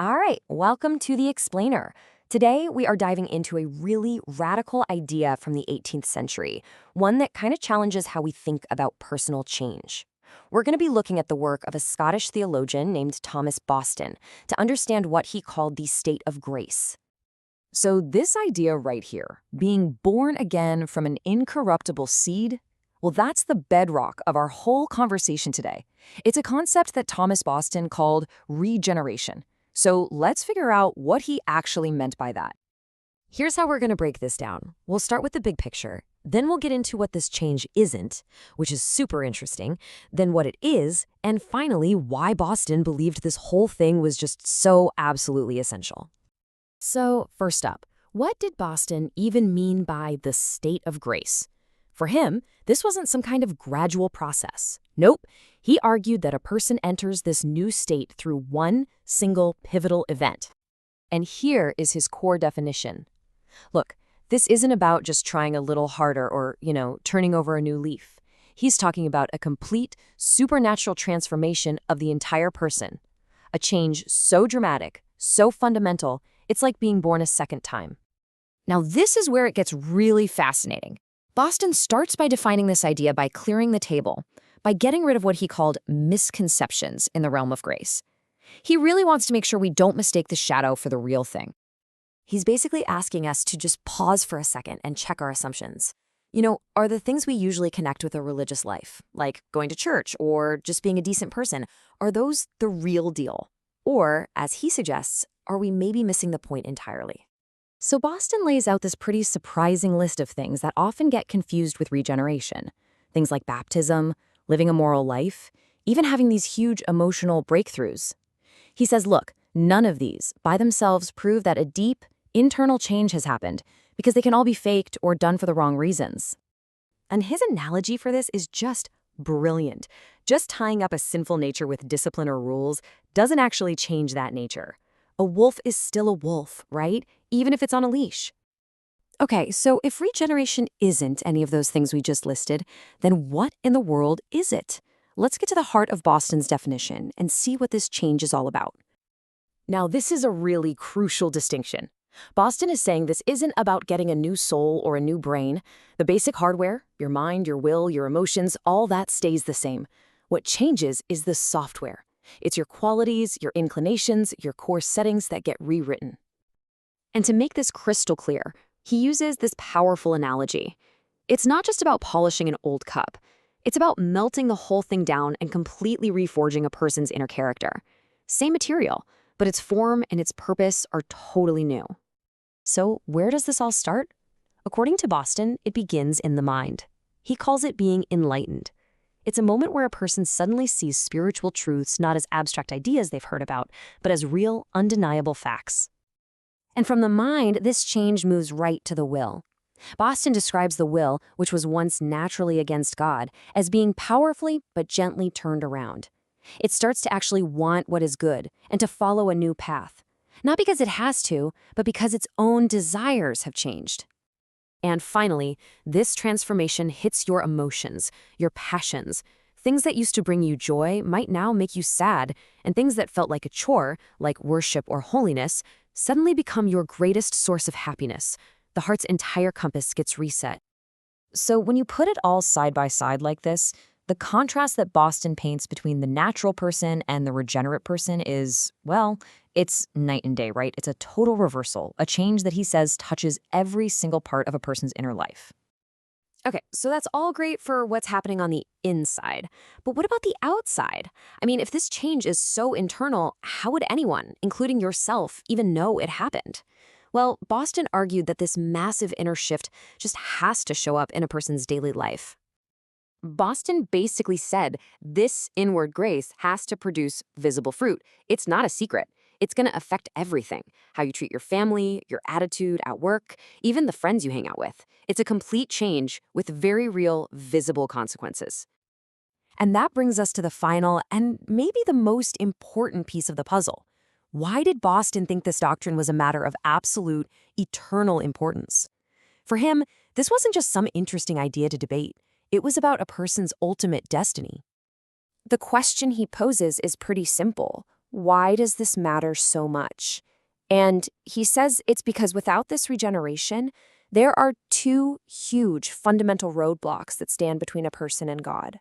All right, welcome to The Explainer. Today, we are diving into a really radical idea from the 18th century, one that kind of challenges how we think about personal change. We're going to be looking at the work of a Scottish theologian named Thomas Boston to understand what he called the state of grace. So this idea right here, being born again from an incorruptible seed, well, that's the bedrock of our whole conversation today. It's a concept that Thomas Boston called regeneration. So let's figure out what he actually meant by that. Here's how we're going to break this down. We'll start with the big picture, then we'll get into what this change isn't, which is super interesting, then what it is, and finally why Boston believed this whole thing was just so absolutely essential. So, first up, what did Boston even mean by the state of grace? For him, this wasn't some kind of gradual process. Nope. He argued that a person enters this new state through one single pivotal event. And here is his core definition. Look, this isn't about just trying a little harder or, turning over a new leaf. He's talking about a complete supernatural transformation of the entire person. A change so dramatic, so fundamental, it's like being born a second time. Now, this is where it gets really fascinating. Boston starts by defining this idea by clearing the table, by getting rid of what he called misconceptions in the realm of grace. He really wants to make sure we don't mistake the shadow for the real thing. He's basically asking us to just pause for a second and check our assumptions. Are the things we usually connect with a religious life, like going to church or just being a decent person, are those the real deal? Or, as he suggests, are we maybe missing the point entirely? So Boston lays out this pretty surprising list of things that often get confused with regeneration. Things like baptism, living a moral life, even having these huge emotional breakthroughs. He says, look, none of these by themselves prove that a deep, internal change has happened because they can all be faked or done for the wrong reasons. And his analogy for this is just brilliant. Just tying up a sinful nature with discipline or rules doesn't actually change that nature. A wolf is still a wolf, right? Even if it's on a leash. Okay, so if regeneration isn't any of those things we just listed, then what in the world is it? Let's get to the heart of Boston's definition and see what this change is all about. Now, this is a really crucial distinction. Boston is saying this isn't about getting a new soul or a new brain. The basic hardware, your mind, your will, your emotions, all that stays the same. What changes is the software. It's your qualities, your inclinations, your core settings that get rewritten. And to make this crystal clear, he uses this powerful analogy. It's not just about polishing an old cup. It's about melting the whole thing down and completely reforging a person's inner character. Same material, but its form and its purpose are totally new. So where does this all start? According to Boston, it begins in the mind. He calls it being enlightened. It's a moment where a person suddenly sees spiritual truths not as abstract ideas they've heard about, but as real, undeniable facts. And from the mind, this change moves right to the will. Boston describes the will, which was once naturally against God, as being powerfully but gently turned around. It starts to actually want what is good and to follow a new path. Not because it has to, but because its own desires have changed. And finally, this transformation hits your emotions, your passions. Things that used to bring you joy might now make you sad, and things that felt like a chore, like worship or holiness, suddenly become your greatest source of happiness. The heart's entire compass gets reset. So when you put it all side by side like this, the contrast that Boston paints between the natural person and the regenerate person is, well, it's night and day, right? It's a total reversal, a change that he says touches every single part of a person's inner life. Okay, so that's all great for what's happening on the inside. But what about the outside? I mean, if this change is so internal, how would anyone, including yourself, even know it happened? Well, Boston argued that this massive inner shift just has to show up in a person's daily life. Boston basically said this inward grace has to produce visible fruit. It's not a secret. It's going to affect everything. How you treat your family, your attitude at work, even the friends you hang out with. It's a complete change with very real, visible consequences. And that brings us to the final and maybe the most important piece of the puzzle. Why did Boston think this doctrine was a matter of absolute, eternal importance? For him, this wasn't just some interesting idea to debate. It was about a person's ultimate destiny. The question he poses is pretty simple. Why does this matter so much? And he says it's because without this regeneration, there are two huge fundamental roadblocks that stand between a person and God.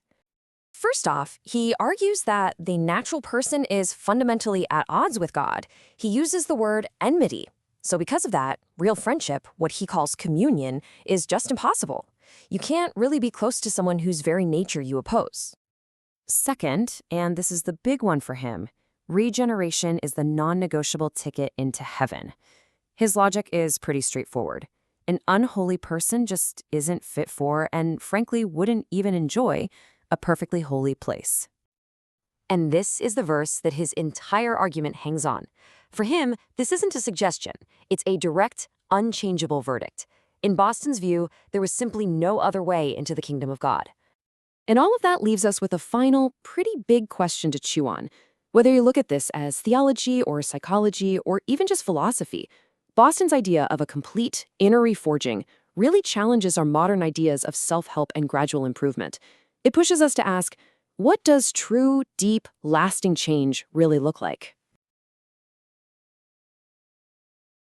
First off, he argues that the natural person is fundamentally at odds with God. He uses the word enmity. So because of that, real friendship, what he calls communion, is just impossible. You can't really be close to someone whose very nature you oppose. Second, and this is the big one for him, regeneration is the non-negotiable ticket into heaven. His logic is pretty straightforward. An unholy person just isn't fit for, and frankly wouldn't even enjoy, a perfectly holy place. And this is the verse that his entire argument hangs on. For him, this isn't a suggestion. It's a direct, unchangeable verdict. In Boston's view, there was simply no other way into the kingdom of God. And all of that leaves us with a final, pretty big question to chew on. Whether you look at this as theology or psychology or even just philosophy, Boston's idea of a complete inner reforging really challenges our modern ideas of self-help and gradual improvement. It pushes us to ask, what does true, deep, lasting change really look like?